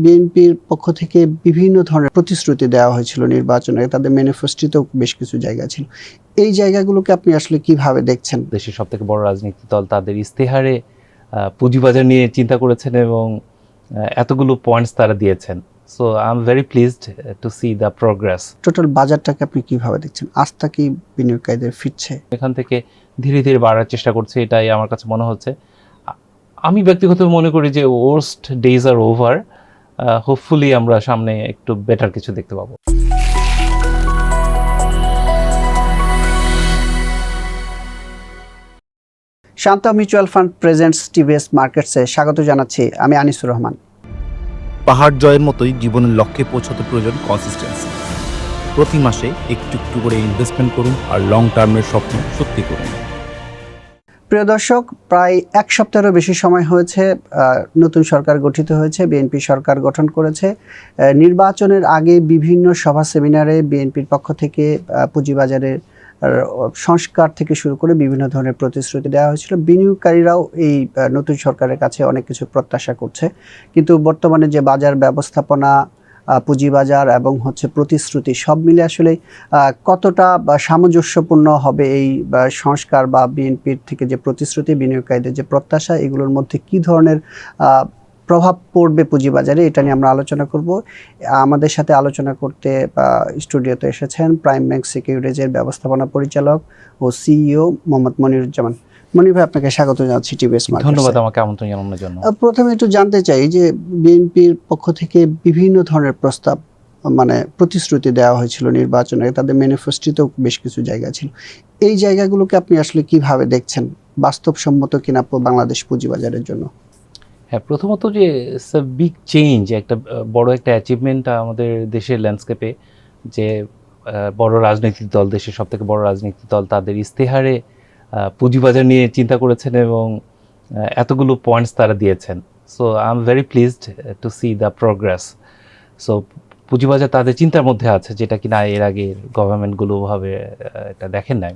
বিএনপির পক্ষ থেকে বিভিন্ন ধরনের প্রতিশ্রুতি দেওয়া হয়েছিল নির্বাচনে, তাদের ম্যানিফেস্টোতেও বেশ কিছু জায়গা ছিল। এই জায়গাগুলোকে আপনি আসলে কিভাবে দেখছেন? দেশের সবথেকে বড় রাজনৈতিক দল তাদের ইস্তেহারে পুঁজিবাজার নিয়ে চিন্তা করেছেন এবং এতগুলো পয়েন্টস তারা দিয়েছেন। So I am very pleased to see the progress. Total বাজারটাকে আপনি কিভাবে দেখছেন? আস্থা কি বিনিয়োগকারীদের ফিরছে? এখান থেকে ধীরে ধীরে বাড়ার চেষ্টা করছে, এটাই আমার কাছে মনে হচ্ছে। আমি ব্যক্তিগত মনে করি যে ওয়ার্স্ট ডেজ আর ওভার। হোপফুলি আমরা সামনে একটু বেটার কিছু দেখতে পাবো। শান্ত মিউচুয়াল ফান্ড প্রেজেন্টস টিভিএস মার্কেটসে স্বাগত জানাচ্ছি। আমি আনিসুর রহমান। পাহাড় জয়ের মতোই জীবনের লক্ষ্যে পৌঁছাতে প্রয়োজন কনসিস্টেন্সি। প্রতি মাসে একটু একটু করে ইনভেস্টমেন্ট করুন আর লং টার্মের স্বপ্ন সত্যি করুন। প্রিয় দর্শক, প্রায় এক সপ্তাহেরও বেশি সময় হয়েছে নতুন সরকার গঠিত হয়েছে, বিএনপি সরকার গঠন করেছে। নির্বাচনের আগে বিভিন্ন সভা সেমিনারে বিএনপির পক্ষ থেকে পুঁজিবাজারের সংস্কার থেকে শুরু করে বিভিন্ন ধরনের প্রতিশ্রুতি দেওয়া হয়েছিল। বিনিয়োগকারীরাও এই নতুন সরকারের কাছে অনেক কিছু প্রত্যাশা করছে, কিন্তু বর্তমানে যে বাজার ব্যবস্থাপনা, পুঁজিবাজার এবং প্রতিশ্রুতি সব মিলে আসলে কতটা সামঞ্জস্যপূর্ণ হবে এই সংস্কার বা বিএনপির থেকে যে প্রতিশ্রুতি, বিনিয়োগকারীদের যে প্রত্যাশা, এগুলোর মধ্যে কি ধরনের প্রভাব পড়বে পুঁজিবাজারে, এটা নিয়ে আমরা আলোচনা করব। আমাদের সাথে আলোচনা করতে স্টুডিওতে এসেছেন প্রাইম ব্যাংক সিকিউরিটিজের ব্যবস্থাপনা পরিচালক ও সিইও মোহাম্মদ মনিরুজ্জামান। মনির ভাই, আপনাকে স্বাগত জানাচ্ছি টিভিএস মার্কেটসে। ধন্যবাদ আমাকে আমন্ত্রণ জানানোর জন্য। প্রথমে একটু জানতে চাই যে বিএনপির পক্ষ থেকে বিভিন্ন ধরনের প্রস্তাব, প্রতিশ্রুতি দেওয়া হয়েছিল নির্বাচনে, তাদের ম্যানিফেস্টোতেও বেশ কিছু জায়গা ছিল। এই জায়গাগুলোকে আপনি আসলে কিভাবে দেখছেন? বাস্তবসম্মত কিনা বাংলাদেশ পুঁজিবাজারের জন্য? হ্যাঁ, প্রথমত যে বিগ চেঞ্জ, একটা বড় একটা অ্যাচিভমেন্ট আমাদের দেশের ল্যান্ডস্কেপে, যে বড় রাজনৈতিক দল, দেশের সবথেকে বড় রাজনৈতিক দল তাদের ইস্তেহারে পুঁজিবাজার নিয়ে চিন্তা করেছেন এবং এতগুলো পয়েন্টস তারা দিয়েছেন। So I am very pleased to see the progress. So পুঁজিবাজার তাদের চিন্তার মধ্যে আছে, যেটা কিনা এর আগে গভর্নমেন্টগুলো ভাবে এটা দেখেন নাই।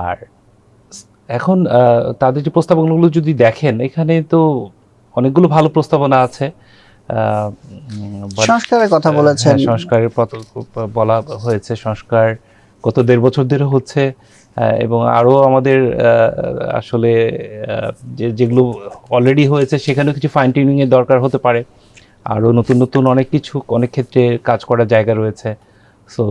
আর এখন তাদের যে প্রস্তাবনাগুলো যদি দেখেন, এখানে তো অনেকগুলো ভালো প্রস্তাবনা আছে। সংস্কারের কথা বলেছেন। সংস্কারের বলা হয়েছে, সংস্কার গত 1.5 বছর ধরে হচ্ছে, এবং আরও আমাদের আসলে যেগুলো অলরেডি হয়েছে সেখানেও কিছু ফাইন টিউনিংয়ের দরকার হতে পারে। আরও নতুন নতুন অনেক কিছু, অনেক ক্ষেত্রে কাজ করার জায়গা রয়েছে। সো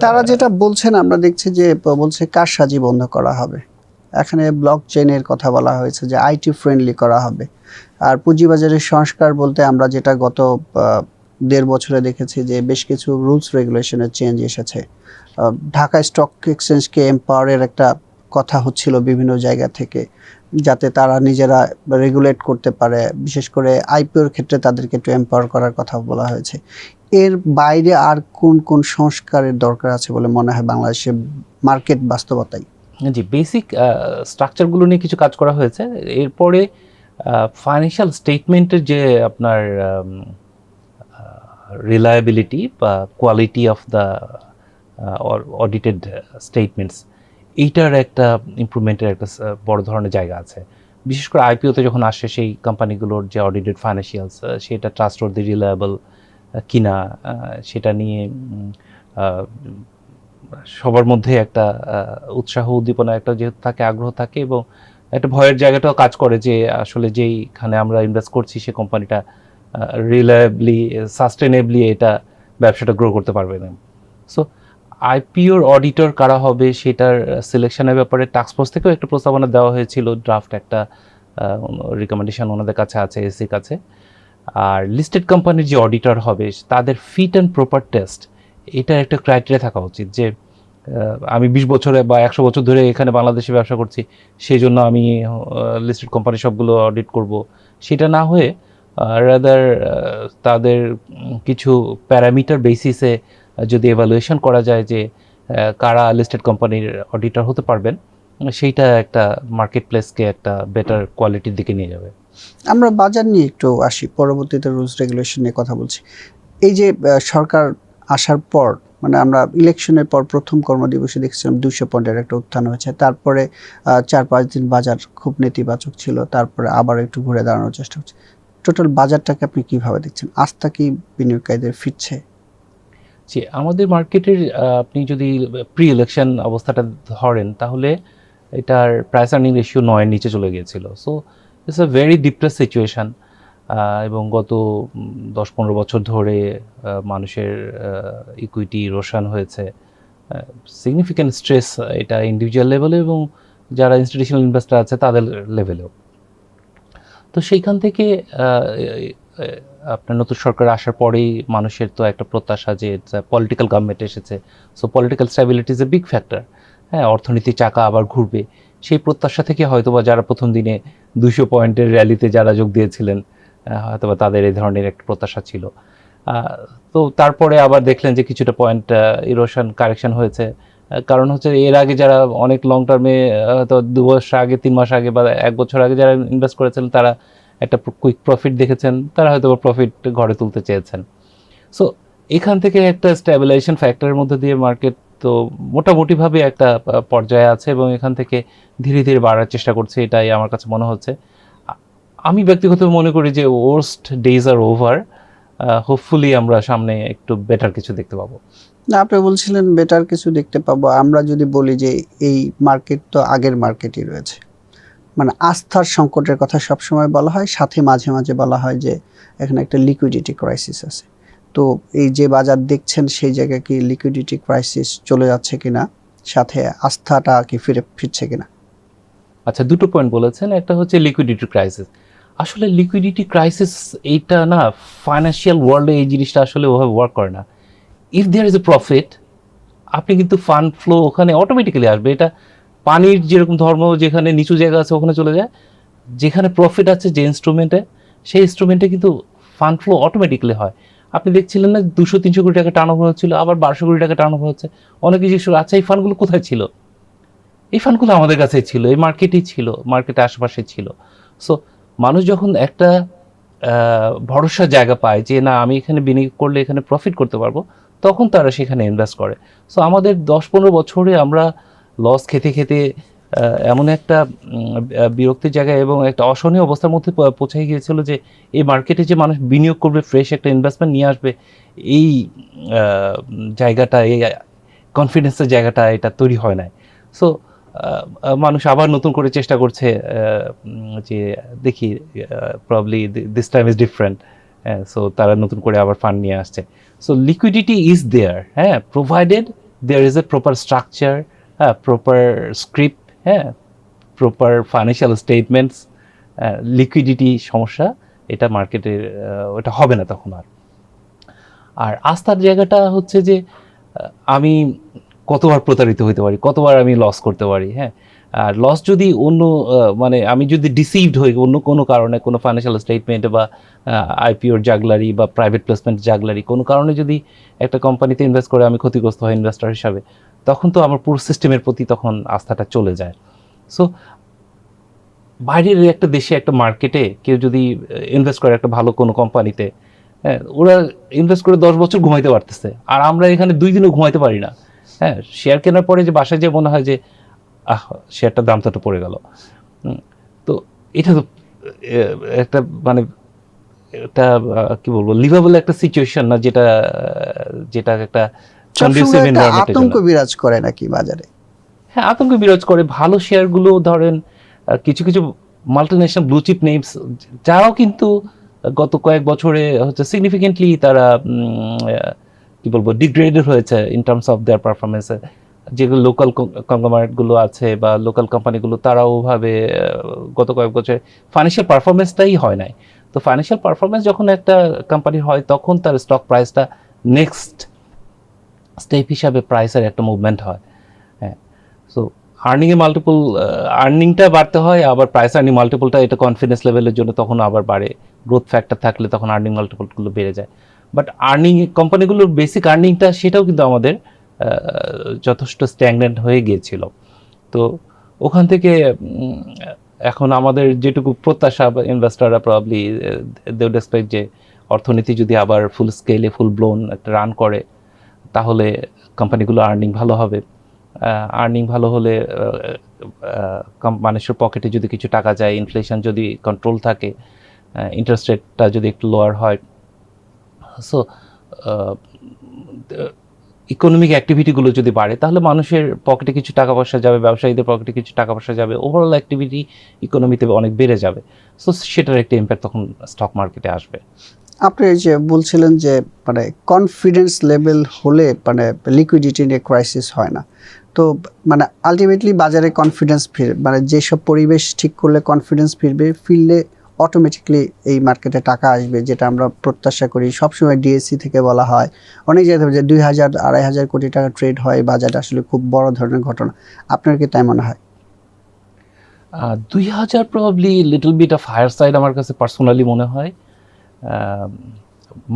তারা যেটা বলছেন, আমরা দেখছি যে বলছে কারসাজি বন্ধ করা হবে। এখানে ব্লক চেইনের কথা বলা হয়েছে, যে আইটি ফ্রেন্ডলি করা হবে। আর পুঁজিবাজারের সংস্কার বলতে আমরা যেটা গত 1.5 বছরে দেখেছি, যে বেশ কিছু রুলস রেগুলেশনের চেঞ্জ এসেছে। ঢাকা স্টক এক্সচেঞ্জকে এম্পাওয়ারের একটা কথা হচ্ছিল বিভিন্ন জায়গা থেকে, যাতে তারা নিজেরা রেগুলেট করতে পারে। বিশেষ করে আইপিওর ক্ষেত্রে তাদেরকে একটু এম্পাওয়ার করার কথা বলা হয়েছে। এর বাইরে আর কোন কোন সংস্কারের দরকার আছে বলে মনে হয় বাংলাদেশের মার্কেট বাস্তবতায়? জি, বেসিক স্ট্রাকচারগুলো নিয়ে কিছু কাজ করা হয়েছে। এরপরে ফাইন্যান্সিয়াল স্টেটমেন্টের যে আপনার রিলায়েবিলিটি বা quality of the audited statements, এইটার একটা ইমপ্রুভমেন্টের একটা বড় ধরনের জায়গা আছে। বিশেষ করে আইপিওতে যখন আসে, সেই কোম্পানিগুলোর যে অডিটেড ফাইন্যান্সিয়ালস, সেটা ট্রাস্টওয়ার্দি, রিলায়েবল কিনা, সেটা নিয়ে সবার মধ্যে একটা উৎসাহ, উদ্দীপনা একটা যেহেতু থাকে, আগ্রহ থাকে, এবং একটা ভয়ের জায়গাটাও কাজ করে যে আসলে যেইখানে আমরা ইনভেস্ট করছি সে কোম্পানিটা রিলায়েবলি, সাস্টেনেবলি এটা ব্যবসাটা গ্রো করতে পারবে না। সো আইপিওর অডিটর কারা হবে সেটার সিলেকশনের ব্যাপারে টাস্কফোর্স থেকেও একটা প্রস্তাবনা দেওয়া হয়েছিল, ড্রাফট একটা রিকমেন্ডেশন ওনাদের কাছে আছে, এসির কাছে। আর লিস্টেড কোম্পানির যে অডিটর হবে, তাদের ফিট অ্যান্ড প্রপার টেস্ট, এটার একটা ক্রাইটেরিয়া থাকা উচিত, যে আমি 20 বছরে বা 100 বছর ধরে এখানে বাংলাদেশে ব্যবসা করছি, সেই জন্য আমি লিস্টেড কোম্পানি সবগুলো অডিট করব, সেটা না হয়ে রাদার তাদের কিছু প্যারামিটার বেসিসে যদি এভালুয়েশন করা যায় যে কারা লিস্টেড কোম্পানির অডিটর হতে পারবেন, সেইটা একটা মার্কেট প্লেসকে একটা বেটার কোয়ালিটির দিকে নিয়ে যাবে। আমরা বাজার নিয়ে একটু আসি, পরবর্তীতে রুলস রেগুলেশন নিয়ে কথা বলছি। এই যে সরকার আসার পর, আমরা ইলেকশনের পর প্রথম কর্মদিবসে দেখছিলাম 200 পয়েন্টের একটা উত্থান হয়েছে। তারপরে 4-5 দিন বাজার খুব নেতিবাচক ছিল, তারপরে আবার একটু ঘুরে দাঁড়ানোর চেষ্টা হচ্ছে। টোটাল বাজারটাকে আপনি কিভাবে দেখছেন? আস্থা কি বিনিয়োগকারীদের ফিরছে? জি, আমাদের মার্কেটের আপনি যদি প্রি ইলেকশন অবস্থাটা ধরেন তাহলে এটার প্রাইস আর্নিং রেশিও 9 এর নিচে চলে গিয়েছিল। So it's a very depress situation. এবং গত 10-15 বছর ধরে মানুষের ইকুইটি ইরোশন হয়েছে, সিগনিফিক্যান্ট স্ট্রেস এটা ইন্ডিভিজুয়াল লেভেলে এবং যারা ইনস্টিটিউশনাল ইনভেস্টর আছে তাদের লেভেলেও। তো সেইখান থেকে আপনার নতুন সরকার আসার পরেই মানুষের তো একটা প্রত্যাশা যে পলিটিক্যাল গভর্নমেন্ট এসেছে, so political stability is a big factor. হ্যাঁ, অর্থনীতির চাকা আবার ঘুরবে, সেই প্রত্যাশা থেকে হয়তোবা যারা প্রথম দিনে 200 পয়েন্টের র্যালিতে যারা যোগ দিয়েছিলেন হয়তোবা তাদের এই ধরনের একটা প্রত্যাশা ছিল। তো তারপরে আবার দেখলেন যে কিছুটা পয়েন্ট ইরোশন কারেকশন হয়েছে। কারণ হচ্ছে এর আগে যারা অনেক লং টার্মে হয়তো 2 বছর আগে, 3 মাস আগে বা 1 বছর আগে যারা ইনভেস্ট করেছিলেন তারা একটা কুইক প্রফিট দেখেছেন, তারা হয়তো প্রফিট ঘরে তুলতে চেয়েছেন। সো এখান থেকে একটা স্ট্যাবিলাইজেশন ফ্যাক্টরের মধ্যে দিয়ে মার্কেট তো মোটামুটিভাবে একটা পর্যায়ে আছে এবং এখান থেকে ধীরে ধীরে বাড়ার চেষ্টা করছে, এটাই আমার কাছে মনে হচ্ছে। আমি ব্যক্তিগতভাবে মনে করি যে ওয়ার্স্ট ডেজ আর ওভার, হোপফুলি আমরা সামনে একটু বেটার কিছু দেখতে পাবো। না, আপনি বলছিলেন বেটার কিছু দেখতে পাবো। আমরা যদি বলি যে এই মার্কেট তো আগের মার্কেটই রয়েছে, মানে আস্থার সংকটের কথা সবসময় বলা হয়, সাথে মাঝে মাঝে বলা হয় যে এখানে একটা লিকুইডিটি ক্রাইসিস আছে। তো এই যে বাজার দেখছেন সেই জায়গায় কি লিকুইডিটি ক্রাইসিস চলে যাচ্ছে কিনা, সাথে আস্থাটা কি ফিরছে কিনা? আচ্ছা, দুটো পয়েন্ট বলেছেন, একটা হচ্ছে লিকুইডিটি ক্রাইসিস। আসলে লিকুইডিটি ক্রাইসিস এইটা না, ফাইন্যান্সিয়াল ওয়ার্ল্ডে এই জিনিসটা আসলে ওভাবে ওয়ার্ক করে না। If there is a profit, আপনি কিন্তু ফান্ড ফ্লো ওখানে অটোমেটিক্যালি আসবে। এটা পানির যেরকম ধর্ম, যেখানে নিচু জায়গা আছে ওখানে চলে যায়, যেখানে প্রফিট আছে যে ইনস্ট্রুমেন্টে, সেই ইনস্ট্রুমেন্টে কিন্তু ফান্ড ফ্লো অটোমেটিক্যালি হয়। আপনি দেখছিলেন না 200-300 কোটি টাকা টার্ন ওভার হচ্ছিল, আবার 1200 কোটি টাকা টার্ন ওভার হচ্ছে। অনেকে জিজ্ঞেস করে, আচ্ছা এই ফান্ডগুলো কোথায় ছিল? এই ফান্ডগুলো আমাদের কাছেই ছিল, এই মার্কেটেই ছিল, মার্কেটের আশেপাশে ছিল। সো মানুষ যখন একটা ভরসার জায়গা পায় যে না আমি এখানে বিনিয়োগ করলে এখানে প্রফিট করতে পারবো, তখন তারা সেখানে ইনভেস্ট করে। সো আমাদের 10-15 বছরে আমরা লস খেতে খেতে এমন একটা বিরক্তির জায়গায় এবং একটা অসহনীয় অবস্থার মধ্যে পৌঁছে গিয়েছিল যে এই মার্কেটে যে মানুষ বিনিয়োগ করবে, ফ্রেশ একটা ইনভেস্টমেন্ট নিয়ে আসবে, এই জায়গাটা, এই কনফিডেন্সের জায়গাটা এটা তৈরি হয় নাই। সো মানুষ আবার নতুন করে চেষ্টা করছে যে দেখি probably this time is different. So তারা নতুন করে আবার ফান্ড নিয়ে আসছে। সো লিকুইডিটি ইজ দেয়ার, হ্যাঁ, provided there is a proper structure, হ্যাঁ, প্রপার স্ক্রিপ্ট, হ্যাঁ, প্রপার ফাইন্যান্সিয়াল স্টেটমেন্টস। লিকুইডিটি সমস্যা, এটা মার্কেটের ওটা হবে না তখন আর। আর আস্থার জায়গাটা হচ্ছে যে আমি কতবার প্রতারিত হতে পারি, কতবার আমি লস করতে পারি, হ্যাঁ। আর লস যদি অন্য মানে আমি যদি ডিসিভড হই অন্য কোনো কারণে, কোনো ফাইন্যান্সিয়াল স্টেটমেন্ট বা আইপিওর জাগলারি বা প্রাইভেট প্লেসমেন্ট জাগলারি, কোনো কারণে যদি একটা কোম্পানিতে ইনভেস্ট করে আমি ক্ষতিগ্রস্ত হই ইনভেস্টর হিসাবে, তখন তো আমার পুরো সিস্টেমের প্রতি তখন আস্থাটা চলে যায়। সো বাইরের একটা দেশে একটা মার্কেটে কেউ যদি ইনভেস্ট করে একটা ভালো কোনো কোম্পানিতে, হ্যাঁ, ওরা ইনভেস্ট করে 10 বছর ঘুমাইতে পারতেছে, আর আমরা এখানে 2 দিনও ঘুমাইতে পারি না। হ্যাঁ, শেয়ার কেনার পরে যে বাসায় যে মনে হয় যে শেয়ারটার দাম তো একটু পড়ে গেল। তো এটা তো একটা মানে একটা কি বলবো, লিভেবল একটা সিচুয়েশন না, যেটা যেটা একটা কন্ডিউসিভ এনভায়রনমেন্টের জন্য। আতঙ্ক বিরাজ করে নাকি বাজারে? হ্যাঁ, আতঙ্ক বিরাজ করে। ভালো শেয়ারগুলো ধরেন কিছু কিছু মাল্টিন্যাশনাল ব্লু চিপ নেমস, যারাও কিন্তু গত কয়েক বছরে হচ্ছে সিগনিফিকেন্টলি তারা কি বলবো ডিগ্রেডেড হয়েছে ইন টার্মস অফ দেয়ার পারফরমেন্সে। যেগুলো লোকাল কংগ্লোমারেটগুলো আছে বা লোকাল কোম্পানিগুলো, তারাও ওভাবে গত কয়েক বছরে ফাইন্যান্সিয়াল পারফরমেন্সটাই হয় নাই। তো ফাইন্যান্সিয়াল পারফরমেন্স যখন একটা কোম্পানি হয়, তখন তার স্টক প্রাইসটা নেক্সট স্টেপ হিসাবে প্রাইসের একটা মুভমেন্ট হয়। হ্যাঁ, সো আর্নিংয়ে মাল্টিপল, আর্নিংটা বাড়তে হয়, আবার প্রাইস আর্নিং মাল্টিপলটা এটা কনফিডেন্স লেভেলের জন্য তখন আবার বাড়ে। গ্রোথ ফ্যাক্টর থাকলে তখন আর্নিং মাল্টিপলগুলো বেড়ে যায়। বাট আর্নিং কোম্পানিগুলোর বেসিক আর্নিংটা সেটাও কিন্তু আমাদের যথেষ্ট স্ট্যাগনেন্ট হয়ে গিয়েছিল। তো ওখান থেকে এখন আমাদের যেটুকু প্রত্যাশা, ইনভেস্টাররা প্রবাবলি দে উড এক্সপেক্ট যে অর্থনীতি যদি আবার ফুল স্কেলে ফুল ব্লোন একটা রান করে, তাহলে কোম্পানিগুলো আর্নিং ভালো হবে। আর্নিং ভালো হলে মানুষের পকেটে যদি কিছু টাকা যায়, ইনফ্লেশন যদি কন্ট্রোল থাকে, ইন্টারেস্ট রেটটা যদি একটু লোয়ার হয়, সো ইকোনমিক অ্যাক্টিভিটিগুলো যদি বাড়ে তাহলে মানুষের পকেটে কিছু টাকা পয়সা যাবে, ব্যবসায়ীদের পকেটে কিছু টাকা পয়সা যাবে, ওভারঅল অ্যাক্টিভিটি ইকোনমিতে অনেক বেড়ে যাবে। সো সেটার একটা ইম্প্যাক্ট তখন স্টক মার্কেটে আসবে। আপনি এই যে বলছিলেন যে মানে কনফিডেন্স লেভেল হলে মানে লিকুইডিটি নিয়ে ক্রাইসিস হয় না, তো মানে আলটিমেটলি বাজারে কনফিডেন্স ফিরে, মানে যেসব পরিবেশ ঠিক করলে কনফিডেন্স ফিরলে অটোমেটিকলি এই মার্কেটে টাকা আসবে, যেটা আমরা প্রত্যাশা করি। সবসময় ডিএসসি থেকে বলা হয় অনেক জায়গায় যে 2,000-2,500 কোটি টাকা ট্রেড হয় বাজারে, আসলে খুব বড় ধরনের ঘটনা। আপনার কি তাই মনে হয়? 2,000 probably little bit of higher side আমার কাছে পার্সোনালি মনে হয়।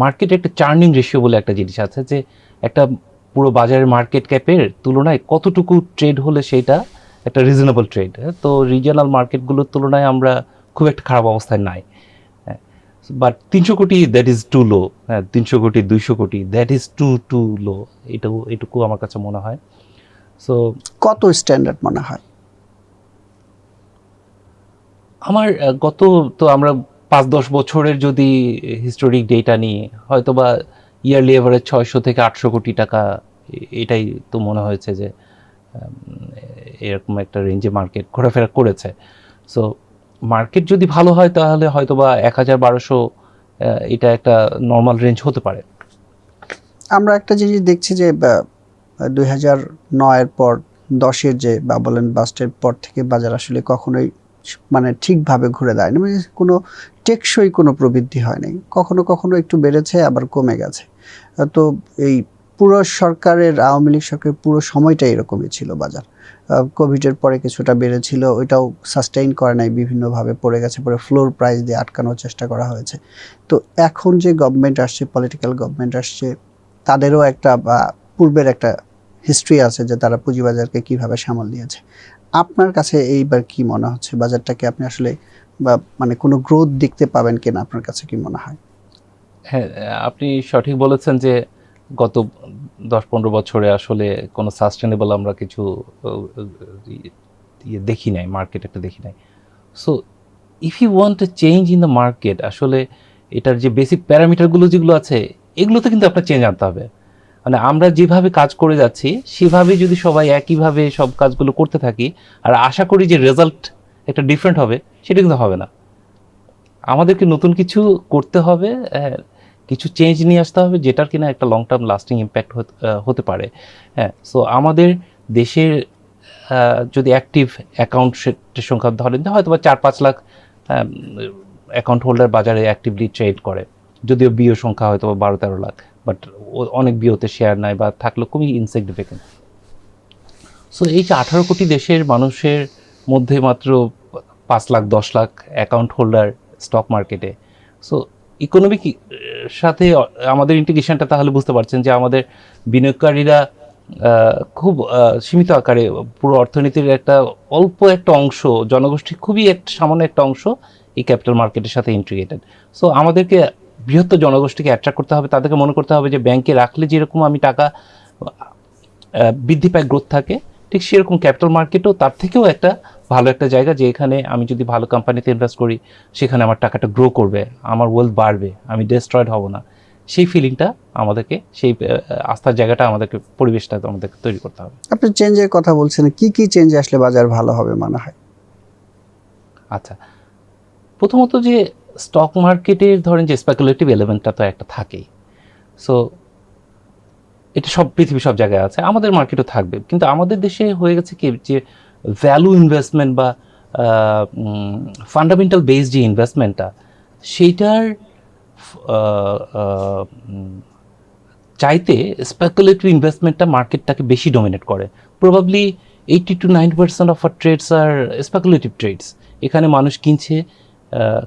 মার্কেটে একটা চার্নিং রেশিও বলে একটা জিনিস আছে, যে একটা পুরো বাজারের মার্কেট ক্যাপের তুলনায় কতটুকু ট্রেড হলে সেটা একটা রিজনেবল ট্রেড। তো রিজিয়নাল মার্কেটগুলোর তুলনায় আমরা খুব একটা খারাপ অবস্থায় নাই, বাট 300 কোটি দ্যাট ইজ টু লো। 300 কোটি 200 কোটি দ্যাট ইজ টু লো, এটুকু আমার কাছে মনে হয়। সো কত স্ট্যান্ডার্ড মনে হয়? আমার গত তো আমরা 5-10 বছরের যদি হিস্টোরিক ডেটা নিয়ে হয়তো বা ইয়ারলি এভারেজ 600 থেকে 800 কোটি টাকা, এটাই তো মনে হয়েছে যে এরকম একটা রেঞ্জে মার্কেট ঘোরাফেরা করেছে। সো মার্কেট যদি ভালো হয় তাহলে হয়তো বা 1,000-1,200 এটা একটা নর্মাল রেঞ্জ হতে পারে। আমরা একটা জিনিস দেখছি যে 2009-এর পর 10-এর যে বাবলেন বাস্টের পর থেকে বাজার আসলে কখনোই মানে ঠিকভাবে ঘুরে দাঁড়ায়নি, মানে কোনো টেকসই কোনো প্রবৃদ্ধি হয়নি। কখনো কখনো একটু বেড়েছে, আবার কমে গেছে। তো এই পুরো সরকারের, আওয়ামী লীগ সরকারের পুরো সময়টা এরকমই ছিল বাজার। কোভিডের পরে কিছুটা বেড়েছিল, ওইটাও সাস্টেইন করে নাই, বিভিন্নভাবে পড়ে গেছে, পরে ফ্লোর প্রাইস দিয়ে আটকানোর চেষ্টা করা হয়েছে। তো এখন যে গভর্নমেন্ট আসছে, পলিটিক্যাল গভর্নমেন্ট আসছে, তাদেরও একটা পূর্বের একটা হিস্ট্রি আছে যে তারা পুঁজিবাজারকে কিভাবে সামাল দিয়েছে। আপনার কাছে এইবার কি মনে হচ্ছে, বাজারটাকে আপনি আসলে বা মানে কোনো গ্রোথ দেখতে পাবেন কিনা, আপনার কাছে কি মনে হয়? হ্যাঁ, আপনি সঠিক বলেছেন যে গত 10-15 বছরে আসলে কোনো সাস্টেনেবল আমরা কিছু দেখি নাই, মার্কেট একটা দেখি নাই। So if you want a change in the market, আসলে এটার যে বেসিক প্যারামিটারগুলো যেগুলো আছে এগুলোতে কিন্তু আপনার চেঞ্জ আনতে হবে। মানে আমরা যেভাবে কাজ করে যাচ্ছি সেভাবে যদি সবাই একইভাবে সব কাজগুলো করতে থাকি আর আশা করি যে রেজাল্ট একটা ডিফারেন্ট হবে, সেটা কিন্তু হবে না। আমাদেরকে নতুন কিছু করতে হবে, কিছু চেঞ্জ নিয়ে আসতে হবে, যেটার কিনা একটা লং টার্ম লাস্টিং ইম্প্যাক্ট হতে পারে। হ্যাঁ, সো আমাদের দেশের যদি অ্যাক্টিভ অ্যাকাউন্টের সংখ্যা ধরেন হয়তো বা 4-5 লাখ অ্যাকাউন্ট হোল্ডার বাজারে অ্যাক্টিভলি ট্রেড করে, যদিও বিও সংখ্যা হয়তো 12-13 লাখ, বাট অনেক বিওতে শেয়ার নাই বা থাকলে খুবই ইনসিগনিফিকেন্ট। সো এই যে 18 কোটি দেশের মানুষের মধ্যে মাত্র 5 lakh 10 lakh account holder stock মার্কেটে। সো ইকোনমিক সাথে আমাদের ইন্টিগ্রেশনটা তাহলে বুঝতে পারছেন যে আমাদের বিনিয়োগকারীরা খুব সীমিত আকারে পুরো অর্থনীতির একটা অল্প একটা অংশ, জনগোষ্ঠী খুবই একটা সামান্য একটা অংশ এই ক্যাপিটাল মার্কেটের সাথে ইন্টিগ্রেটেড। সো আমাদেরকে বৃহত্তর জনগোষ্ঠীকে অ্যাট্রাক্ট করতে হবে, তাদেরকে মনে করতে হবে যে ব্যাংকে রাখলে যেরকম আমি টাকা বৃদ্ধি পায়, গ্রোথ থাকে, ঠিক সেরকম ক্যাপিটাল মার্কেটও তার থেকেও একটা ভালো একটা জায়গা, যে এখানে আমি যদি ভালো কোম্পানিতে ইনভেস্ট করি সেখানে আমার টাকাটা গ্রো করবে, আমার ওয়েলথ বাড়বে, আমি ডেস্ট্রয়েড হব না। সেই ফিলিংটা আমাদেরকে, সেই আস্থার জায়গাটা আমাদেরকে, পরিবেশটা আমাদেরকে তৈরি করতে হবে। আপনি চেঞ্জের কথা বলছেন, কি কি চেঞ্জ আসলে বাজার ভালো হবে মনে হয়? আচ্ছা, প্রথমত যে স্টক মার্কেটের ধরেন যে স্পেকুলেটিভ এলিমেন্টটা তো একটা থাকেই। সো এটা সব পৃথিবীর সব জায়গায় আছে, আমাদের মার্কেটও থাকবে, কিন্তু আমাদের দেশে হয়ে গেছে কি যে ভ্যালু ইনভেস্টমেন্ট বা ফান্ডামেন্টাল বেস যে ইনভেস্টমেন্টটা, সেইটার চাইতে স্পেকুলেটরি ইনভেস্টমেন্টটা মার্কেটটাকে বেশি ডমিনেট করে। Probably 80-90% of our trades are speculative trades. এখানে মানুষ কিনছে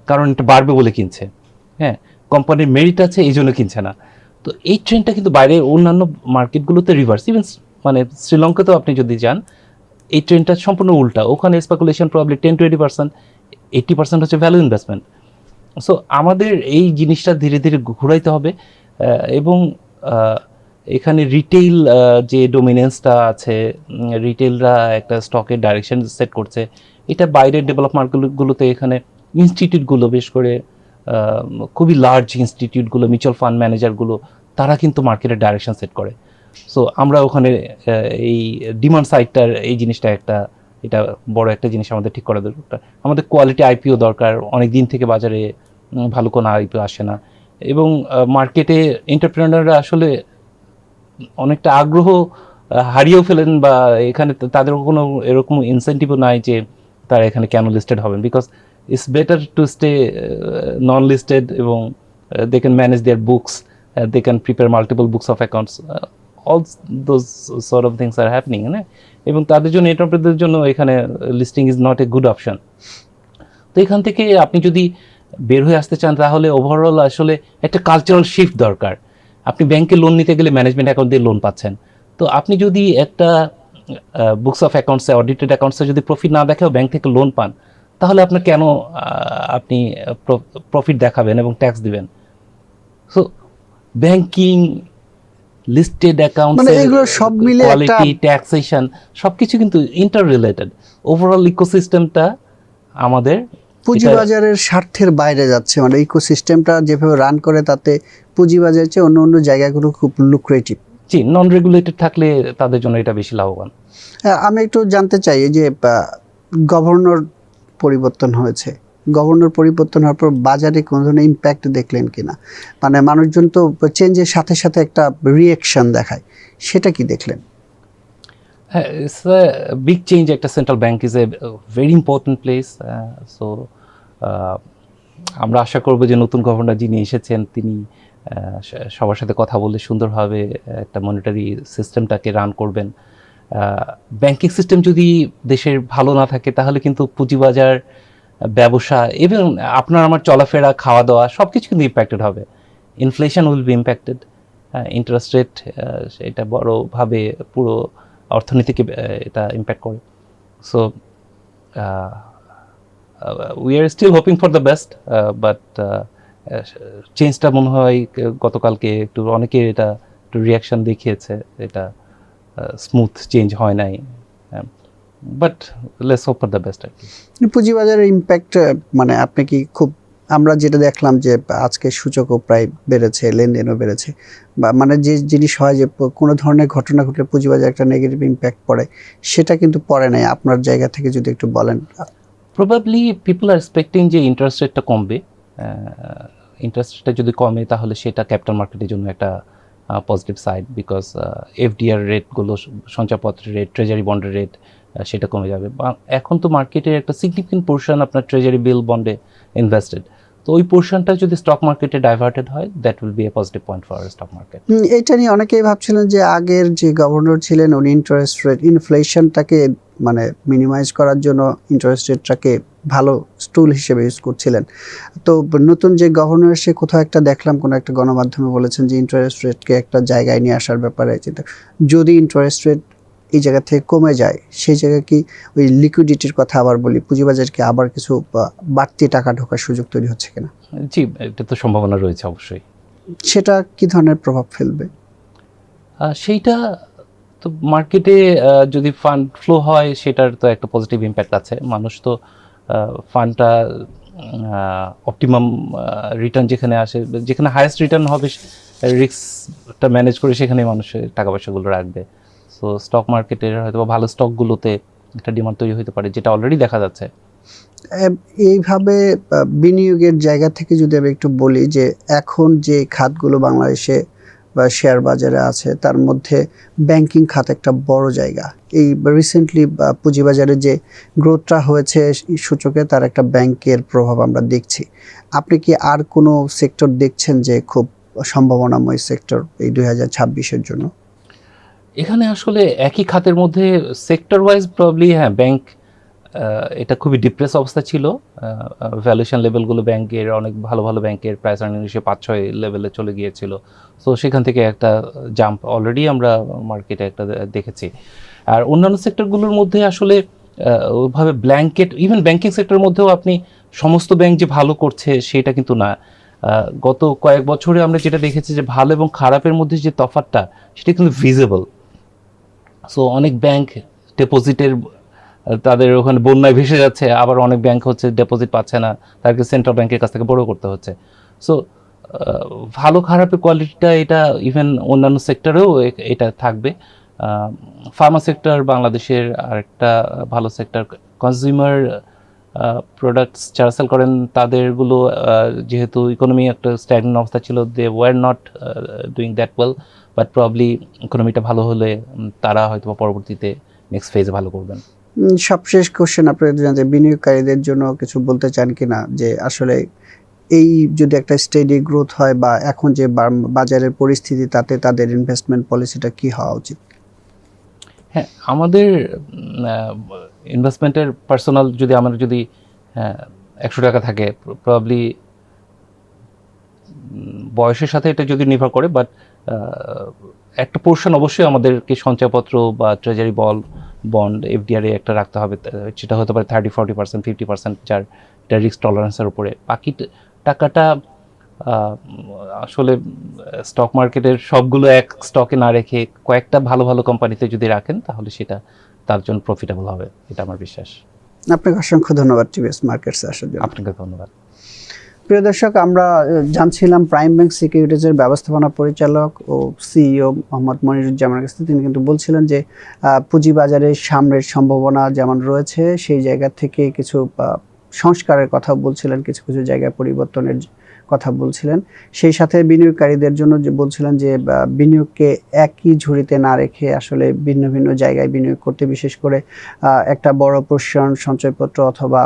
কারণ এটা বাড়বে বলে কিনছে, হ্যাঁ, কোম্পানির মেরিট আছে এই জন্য কিনছে না। তো এই ট্রেন্ডটা কিন্তু বাইরের অন্যান্য মার্কেটগুলোতে রিভার্স, ইভেন মানে শ্রীলঙ্কাতেও আপনি যদি যান এই ট্রেন্ডটা সম্পূর্ণ উল্টা। ওখানে স্পেকুলেশন প্রবাবলি 10-20%, 80% হচ্ছে ভ্যালু ইনভেস্টমেন্ট। সো আমাদের এই জিনিসটা ধীরে ধীরে ঘুরাইতে হবে, এবং এখানে রিটেইল যে ডোমিনেন্সটা আছে, রিটেইলরা একটা স্টকের ডাইরেকশন সেট করছে, এটা বাইরের ডেভেলপ মার্কেটগুলোতে এখানে ইনস্টিটিউটগুলো বেশ করে খুবই লার্জ ইনস্টিটিউটগুলো, মিউচুয়াল ফান্ড ম্যানেজারগুলো, তারা কিন্তু মার্কেটের ডাইরেকশন সেট করে। সো আমরা ওখানে এই ডিমান্ড সাইডটার এই জিনিসটা এটা বড় একটা জিনিস আমাদের ঠিক করা দরকার। আমাদের কোয়ালিটি আইপিও দরকার, অনেক দিন থেকে বাজারে ভালো কোনো আইপিও আসে না, এবং মার্কেটে এন্টারপ্রেনাররা আসলে অনেকটা আগ্রহ হারিয়েও ফেলেন, বা এখানে তাদের কোনো এরকম ইনসেন্টিভও নাই যে তারা এখানে কেন লিস্টেড হবেন, because it's better to stay non listed, এবং they can manage their books, they can prepare multiple books of accounts, all those sort of things are happening, হ্যাঁ। এবং তাদের জন্য, এন্টারপ্রেনারদের জন্য এখানে listing is not a good option. তো এখান থেকে আপনি যদি বের হয়ে আসতে চান, তাহলে ওভারঅল আসলে একটা কালচারাল শিফট দরকার। আপনি ব্যাংকে লোন নিতে গেলে ম্যানেজমেন্ট অ্যাকাউন্ট দিয়ে লোন পাচ্ছেন, তো আপনি যদি একটা বুকস অফ অ্যাকাউন্টসে, অডিটেড অ্যাকাউন্টসে যদি প্রফিট না দেখেও ব্যাংক থেকে লোন পান, তাহলে আপনার কেন আপনি প্রফিট দেখাবেন এবং ট্যাক্স দিবেন? সো ব্যাংকিং, লিস্টেড অ্যাকাউন্টস, মানে এগুলো সব মিলে একটা কোয়ালিটি, ট্যাক্সেশন, সবকিছু কিন্তু ইন্টার রিলেটেড। ওভারঅল ইকোসিস্টেমটা আমাদের পুঁজিবাজারের স্বার্থের বাইরে যাচ্ছে, মানে ইকোসিস্টেমটা যেভাবে রান করে তাতে পুঁজিবাজারের চেয়ে অন্য অন্য জায়গাগুলো খুব লুক্রেটিভ। জি, নন রেগুলেটেড থাকলে তাদের জন্য এটা বেশি লাভবান। আমি একটু জানতে চাই যে গভর্নর পরিবর্তন হয়েছে, গভর্নর পরিবর্তন হওয়ার পর বাজারে কোনো ধরনের ইম্প্যাক্ট দেখলেন কিনা? মানে মানুষজন তো চেঞ্জের সাথে সাথে একটা রিয়াকশন দেখায়, সেটা কি দেখলেন? হ্যাঁ, ইটস এ বিগ চেঞ্জ। একটা central bank is a very important place. So আমরা আশা করব যে নতুন গভর্নর যিনি এসেছেন, তিনি সবার সাথে কথা বলে সুন্দরভাবে একটা মনিটারি সিস্টেমটাকে রান করবেন। ব্যাংকিং সিস্টেম যদি দেশের ভালো না থাকে, তাহলে কিন্তু পুঁজিবাজার, ব্যবসা, এবং আপনার আমার চলাফেরা, খাওয়া দাওয়া সব কিছু কিন্তু ইম্প্যাক্টেড হবে। Inflation will be impacted, interest rate, এটা বড়োভাবে পুরো অর্থনীতিকে এটা ইম্প্যাক্ট করে। So we are still hoping for the best, but চেঞ্জটা মনে হয় গতকালকে একটু অনেকে এটা একটু রিয়াকশন দেখিয়েছে, এটা স্মুথ চেঞ্জ হয় নাই, but let's hope for the best আর কি। পুঁজিবাজারের ইম্প্যাক্ট মানে আপনি কি খুব, আমরা যেটা দেখলাম যে আজকে সূচকও প্রায় বেড়েছে, লেনদেনও বেড়েছে, বা মানে যে জিনিস হয় যে কোনো ধরনের ঘটনা ঘটলে পুঁজিবাজারে একটা নেগেটিভ ইম্প্যাক্ট পড়ে, সেটা কিন্তু পড়ে নাই আপনার জায়গা থেকে, যদি একটু বলেন। প্রবাবলি পিপল আর এক্সপেক্টিং যে ইন্টারেস্ট রেটটা কমবে। ইন্টারেস্ট রেটটা যদি কমে, তাহলে সেটা ক্যাপিটাল মার্কেটের জন্য একটা পজিটিভ সাইড, বিকজ এফডিআর রেটগুলো, সঞ্চয়পত্রের রেট, ট্রেজারি বন্ডের রেট, সেটা কমে যাবে। এখন তো মার্কেটের একটা সিগনিফিকেন্ট পোর্শন আপনার ট্রেজারি বিল বন্ডে ইনভেস্টেড, তো ওই পোর্শনটা যদি স্টক মার্কেটে ডাইভার্টেড হয়, that will B A positive point for stock market. এটা নিয়ে অনেকেই ভাবছিলেন যে আগের যে গভর্নর ছিলেন উনি ইন্টারেস্ট রেট, ইনফ্লেশনটাকে মানে মিনিমাইজ করার জন্য ইন্টারেস্ট রেটটাকে ভালো স্টুল হিসেবে ইউজ করছিলেন। তো নতুন যে গভর্নর, সে কোথাও একটা দেখলাম কোনো একটা গণমাধ্যমে বলেছেন যে ইন্টারেস্ট রেটকে একটা জায়গায় নিয়ে আসার ব্যাপারে চিন্তা, যদি ইন্টারেস্ট রেট এই জায়গা থেকে কমে যায়, সেই জায়গায় কি ওই লিকুইডিটির কথা আবার বলি, পুঁজিবাজারকে আবার কিছু বাড়তি টাকা ঢোকার সুযোগ তৈরি হচ্ছে কিনা? জি, এটা তো সম্ভাবনা রয়েছে অবশ্যই। সেটা কি ধরনের প্রভাব ফেলবে? সেইটা তো মার্কেটে যদি ফান্ড ফ্লো হয়, সেটার তো একটা পজিটিভ ইম্প্যাক্ট আছে। মানুষ তো ফান্ডটা অপটিমাম রিটার্ন যেখানে আসে, যেখানে হায়েস্ট রিটার্ন হবে, রিস্কটা ম্যানেজ করে সেখানে মানুষের টাকা পয়সাগুলো রাখবে। সো স্টক মার্কেটের হয়তো ভালো স্টকগুলোতে একটা ডিমান্ড তৈরি হতে পারে, যেটা অলরেডি দেখা যাচ্ছে। এইভাবে বিনিয়োগের জায়গা থেকে যদি আমি একটু বলি যে এখন যে খাতগুলো বাংলাদেশে বা শেয়ার বাজারে আছে, তার মধ্যে ব্যাংকিং খাত একটা বড় জায়গা। এই রিসেন্টলি পুঁজিবাজারে যে গ্রোথটা হয়েছে সূচকে, তার একটা ব্যাংকের প্রভাব আমরা দেখছি। আপনি কি আর কোনো সেক্টর দেখছেন যে খুব সম্ভাবনাময় সেক্টর এই 2026-এর জন্য? এখানে আসলে একই খাতের মধ্যে সেক্টর ওয়াইজ প্রবলি, হ্যাঁ, ব্যাংক এটা খুবই ডিপ্রেস অবস্থা ছিল। ভ্যালুয়েশন লেভেলগুলো ব্যাংকের, অনেক ভালো ভালো ব্যাংকের প্রাইস আর্নিং রেশিও 5-6 লেভেলে চলে গিয়েছিল। সো সেখান থেকে একটা জাম্প অলরেডি আমরা মার্কেটে একটা দেখেছি। আর অন্যান্য সেক্টরগুলোর মধ্যে আসলে ওইভাবে ব্ল্যাঙ্কেট, ইভেন ব্যাংকিং সেক্টরের মধ্যেও আপনি সমস্ত ব্যাংক যে ভালো করছে সেটা কিন্তু না। গত কয়েক বছরে আমরা যেটা দেখেছি যে ভালো এবং খারাপের মধ্যে যে তফাৎটা, সেটা কিন্তু ভিজিবল। সো অনেক ব্যাংক ডিপোজিটের তাদের ওখানে বন্যায় ভেসে যাচ্ছে, আবার অনেক ব্যাংক হচ্ছে ডেপোজিট পাচ্ছে না, তাদেরকে সেন্ট্রাল ব্যাংকের কাছ থেকে বড় করতে হচ্ছে। সো ভালো খারাপের কোয়ালিটিটা এটা ইভেন অন্যান্য সেক্টরেও এটা থাকবে। ফার্মা সেক্টর বাংলাদেশের আরেকটা ভালো সেক্টর। কনজিউমার প্রোডাক্টস যারা সেল করেন তাদেরগুলো যেহেতু ইকোনমি একটা স্ট্যাগনেন্ট অবস্থা ছিল, they were not doing that well, but probably ইকোনমিটা ভালো হলে তারা হয়তো পরবর্তীতে নেক্সট ফেজে ভালো করবেন। সবশেষ কোশ্চেন আপনাদের জানতে, বিনিয়োগকারীদের জন্য কিছু বলতে চান কিনা, যে আসলে এই যদি একটা স্টেডি গ্রোথ হয় বা এখন যে বাজারের পরিস্থিতি, তাতে তাদের ইনভেস্টমেন্ট পলিসিটা কি হওয়া উচিত? হ্যাঁ, আমাদের ইনভেস্টমেন্টের পার্সোনাল যদি আমরা যদি 100 টাকা থাকে, প্রবাবলি বয়সের সাথে এটা যদি নির্ভর করে, বাট একটা পোর্শন অবশ্যই আমাদেরকে সঞ্চয়পত্র বা ট্রেজারি বন্ড এফডিআর একটা রাখতে হবে। সেটা হতে পারে 30-40%, 50%, যার রিস্ক টলারেন্সের উপরে। বাকি টাকাটা আসলে স্টক মার্কেটের সবগুলো এক স্টকে না রেখে কয়েকটা ভালো ভালো কোম্পানিতে যদি রাখেন, তাহলে সেটা তার জন্য প্রফিটেবল হবে, এটা আমার বিশ্বাস। আপনাকে অসংখ্য ধন্যবাদ টিভিএস মার্কেটসে আসার জন্য। আপনাকে ধন্যবাদ। প্রিয় দর্শক, আমরা জানছিলাম প্রাইম ব্যাংক সিকিউরিটিজের ব্যবস্থাপনা পরিচালক ও সিইও মোহাম্মদ মনিরুজ্জামানের কাছে। তিনি কিন্তু বলছিলেন যে পুঁজিবাজারের সামনের সম্ভাবনা যেমন রয়েছে, সেই জায়গা থেকে কিছু সংস্কারের কথা বলছিলেন, কিছু কিছু জায়গায় পরিবর্তনের কথা বলছিলেন। সেই সাথে বিনিয়োগকারীদের জন্য যে বলছিলেন যে বিনিয়োগকে একই ঝুড়িতে না রেখে আসলে ভিন্ন ভিন্ন জায়গায় বিনিয়োগ করতে, বিশেষ করে একটা বড় পোর্শন সঞ্চয়পত্র অথবা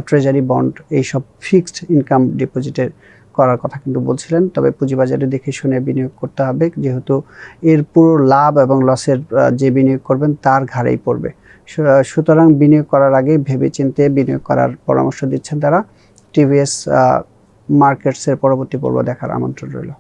ট্রেজারি বন্ড, এইসব ফিক্সড ইনকাম ডিপোজিটের করার কথা কিন্তু বলছিলেন। তবে পুঁজিবাজারে দেখে শুনে বিনিয়োগ করতে হবে, যেহেতু এর পুরো লাভ এবং লসের যে বিনিয়োগ করবেন তার ঘাড়েই পড়বে। সুতরাং বিনিয়োগ করার আগে ভেবেচিন্তে বিনিয়োগ করার পরামর্শ দিচ্ছেন তারা। টিভিএস মার্কেটসের পরবর্তী পর্ব দেখার আমন্ত্রণ রইল।